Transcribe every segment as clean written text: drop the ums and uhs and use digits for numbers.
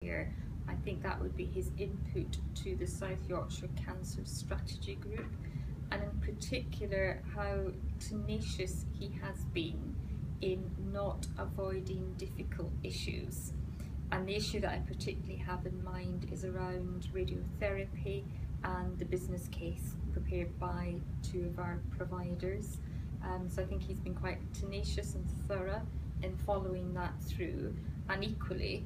earlier, I think that would be his input to the South Yorkshire Cancer Strategy Group, and in particular how tenacious he has been in not avoiding difficult issues. And the issue that I particularly have in mind is around radiotherapy and the business case prepared by two of our providers. So I think he's been quite tenacious and thorough in following that through, and equally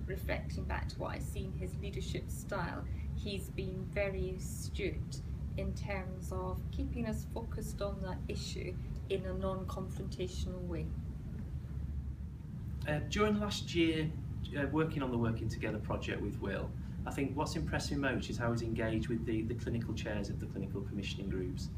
reflecting back to what I see in his leadership style, he's been very astute in terms of keeping us focused on that issue in a non-confrontational way. During the last year, working on the Working Together project with Will, I think what's impressed me most is how he's engaged with the clinical chairs of the clinical commissioning groups.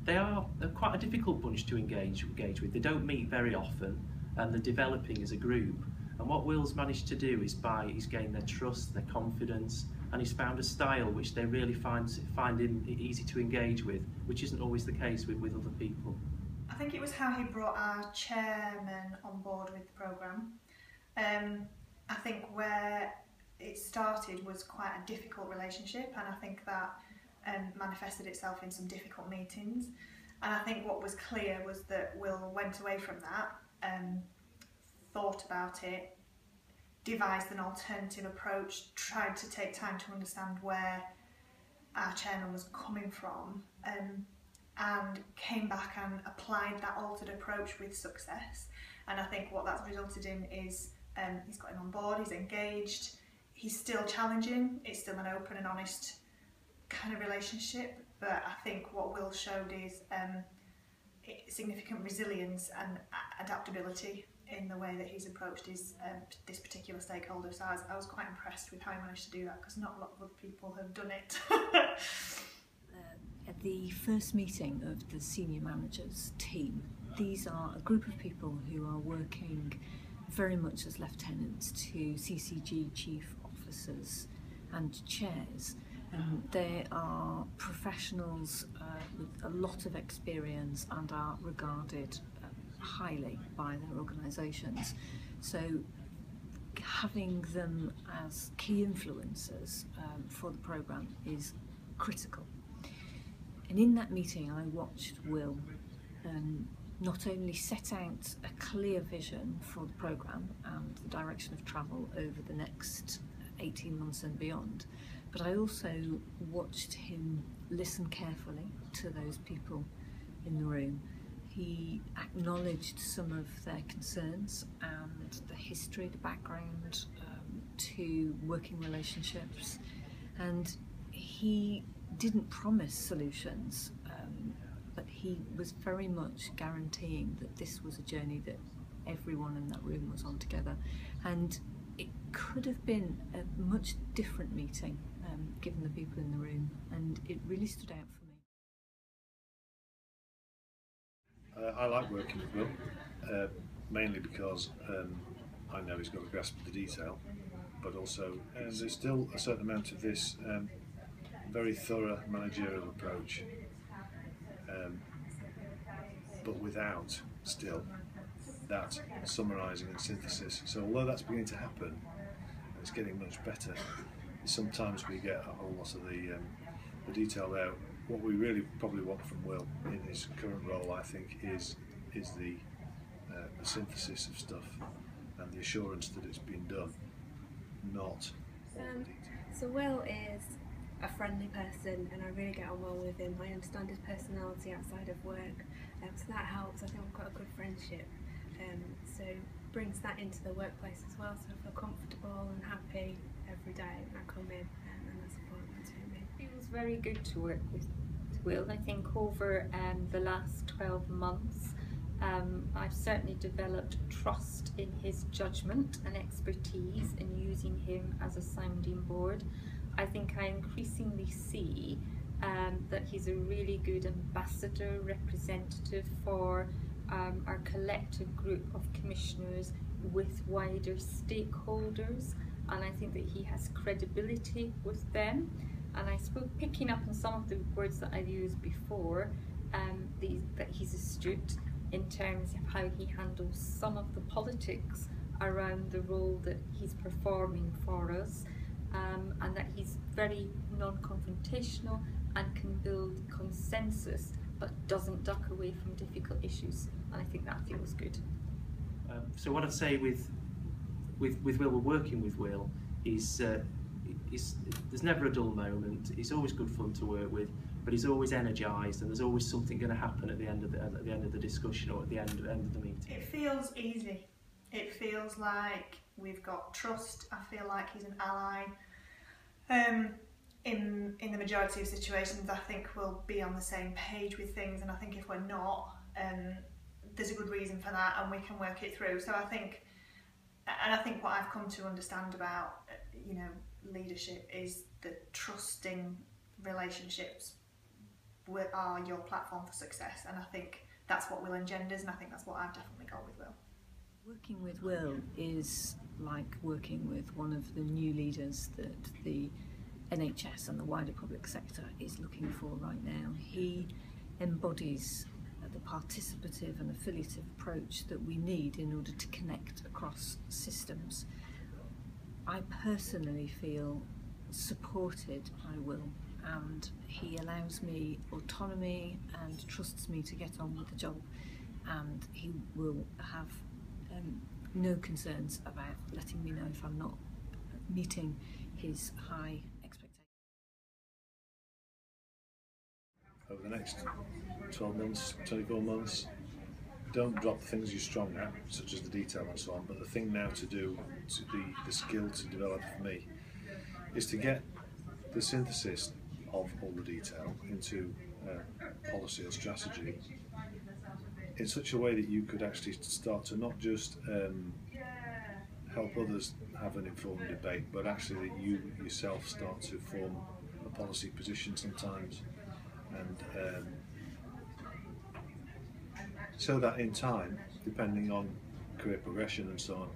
They're quite a difficult bunch to engage with. They don't meet very often, and they're developing as a group. And what Will's managed to do is he's gained their trust, their confidence, and he's found a style which they really find him easy to engage with, which isn't always the case with other people. I think it was how he brought our chairman on board with the programme. I think where it started was quite a difficult relationship, and I think that manifested itself in some difficult meetings. And I think what was clear was that Will went away from that, thought about it, devised an alternative approach, tried to take time to understand where our chairman was coming from, and came back and applied that altered approach with success. And I think what that's resulted in is he's got him on board, he's engaged, he's still challenging, it's still an open and honest kind of relationship, but I think what Will showed is significant resilience and adaptability in the way that he's approached this particular stakeholder. So I was quite impressed with how he managed to do that, because not a lot of other people have done it. At the first meeting of the senior managers team, these are a group of people who are working very much as lieutenants to CCG chief officers and chairs. They are professionals with a lot of experience and are regarded highly by their organisations. So having them as key influencers for the programme is critical. And in that meeting I watched Will not only set out a clear vision for the programme and the direction of travel over the next 18 months and beyond, but I also watched him listen carefully to those people in the room. He acknowledged some of their concerns and the history, the background to working relationships, and he didn't promise solutions, but he was very much guaranteeing that this was a journey that everyone in that room was on together. And it could have been a much different meeting given the people in the room, and it really stood out for me. I like working with Will, mainly because I know he's got a grasp of the detail, but also there's still a certain amount of this very thorough managerial approach, but without still that summarising and synthesis. So although that's beginning to happen, and it's getting much better, sometimes we get a whole lot of the detail there. What we really probably want from Will in his current role, I think, is the synthesis of stuff and the assurance that it's been done, not all the detail. So Will is a friendly person, and I really get on well with him. I understand his personality outside of work, so that helps. I think we've got a good friendship, so brings that into the workplace as well, so I feel comfortable and happy every day when I come in, and that's important to me. It was very good to work with Will. I think over the last 12 months I've certainly developed trust in his judgment and expertise in using him as a sounding board. I think I increasingly see that he's a really good ambassador, representative for our collective group of commissioners with wider stakeholders, and I think that he has credibility with them. And I suppose picking up on some of the words that I've used before, that he's astute in terms of how he handles some of the politics around the role that he's performing for us, and that he's very non-confrontational and can build consensus but doesn't duck away from difficult issues, and I think that feels good. So what I'd say with Will, we're working with Will, there's never a dull moment. He's always good fun to work with, but he's always energised, and there's always something going to happen at the end of the discussion or at the end of the meeting. It feels easy. It feels like we've got trust. I feel like he's an ally. In the majority of situations, I think we'll be on the same page with things, and I think if we're not, there's a good reason for that, and we can work it through. So I think what I've come to understand about, leadership is that trusting relationships are your platform for success, and I think that's what Will engenders, and I think that's what I've definitely got with Will. Working with Will is like working with one of the new leaders that the NHS and the wider public sector is looking for right now. He embodies the participative and affiliative approach that we need in order to connect across systems. I personally feel supported by Will, and he allows me autonomy and trusts me to get on with the job, and he will have no concerns about letting me know if I'm not meeting his high expectations. Over the next 12 months, 24 months, don't drop the things you're strong at, such as the detail and so on, but the thing now to do, the skill to develop for me, is to get the synthesis of all the detail into policy or strategy in such a way that you could actually start to not just help others have an informed debate, but actually that you yourself start to form a policy position sometimes, and so that in time, depending on career progression and so on,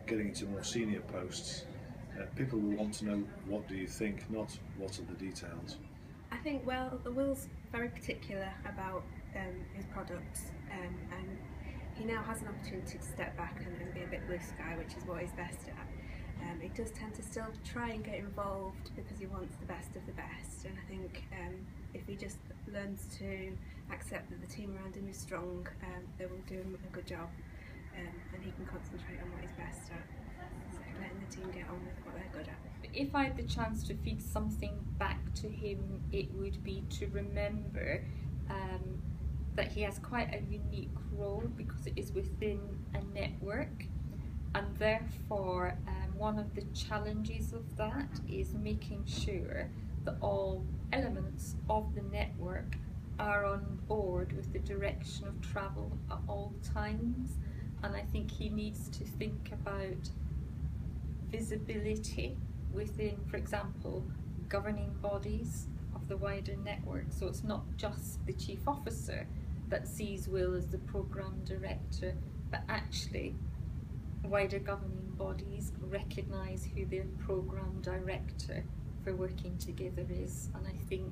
getting into more senior posts, people will want to know, what do you think, not what are the details. I think Will's very particular about his products, and he now has an opportunity to step back and be a bit blue sky, which is what he's best at. He does tend to still try and get involved because he wants the best of the best, and I think if he just learns to accept that the team around him is strong, they will do him a good job, and he can concentrate on what he's best at, so letting the team get on with what they're good at. If I had the chance to feed something back to him, it would be to remember that he has quite a unique role because it is within a network, and therefore one of the challenges of that is making sure that all elements of the network are on board with the direction of travel at all times, and I think he needs to think about visibility within, for example, governing bodies of the wider network. So it's not just the chief officer that sees Will as the programme director, but actually wider governing bodies recognise who their programme director for working together is, and I think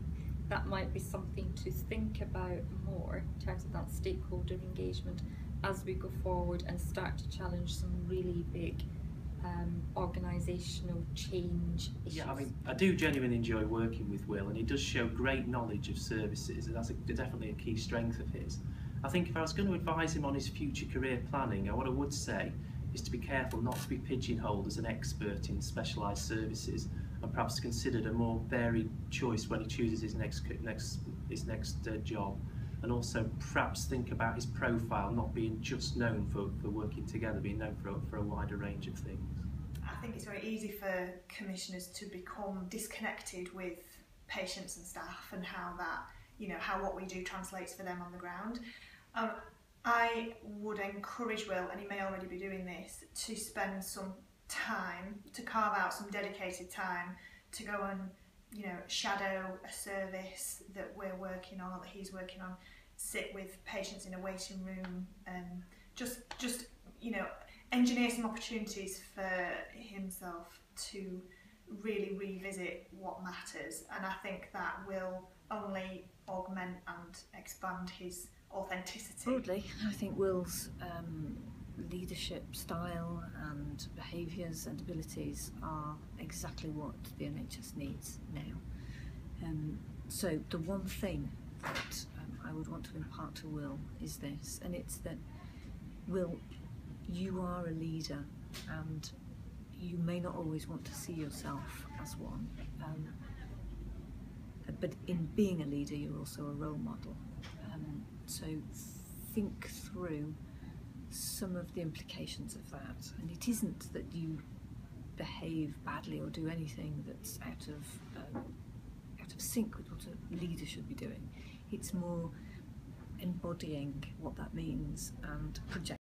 that might be something to think about more in terms of that stakeholder engagement as we go forward and start to challenge some really big organisational change issues. Yeah, I mean, I do genuinely enjoy working with Will, and he does show great knowledge of services, and that's definitely a key strength of his. I think if I was going to advise him on his future career planning, what I would say is to be careful not to be pigeonholed as an expert in specialised services, and perhaps considered a more varied choice when he chooses his next job, and also perhaps think about his profile not being just known for working together, being known for a wider range of things. I think it's very easy for commissioners to become disconnected with patients and staff and how that, how what we do translates for them on the ground. I would encourage Will, and he may already be doing this, to spend some time, to carve out some dedicated time to go and shadow a service that we're working on or that he's working on, sit with patients in a waiting room, and just engineer some opportunities for himself to really revisit what matters, and I think that will only augment and expand his authenticity. Broadly, I think Will's leadership style and behaviours and abilities are exactly what the NHS needs now. So the one thing that I would want to impart to Will is this, and it's that, Will, you are a leader, and you may not always want to see yourself as one, but in being a leader you're also a role model. So think through some of the implications of that, and it isn't that you behave badly or do anything that's out of sync with what a leader should be doing. It's more embodying what that means and projecting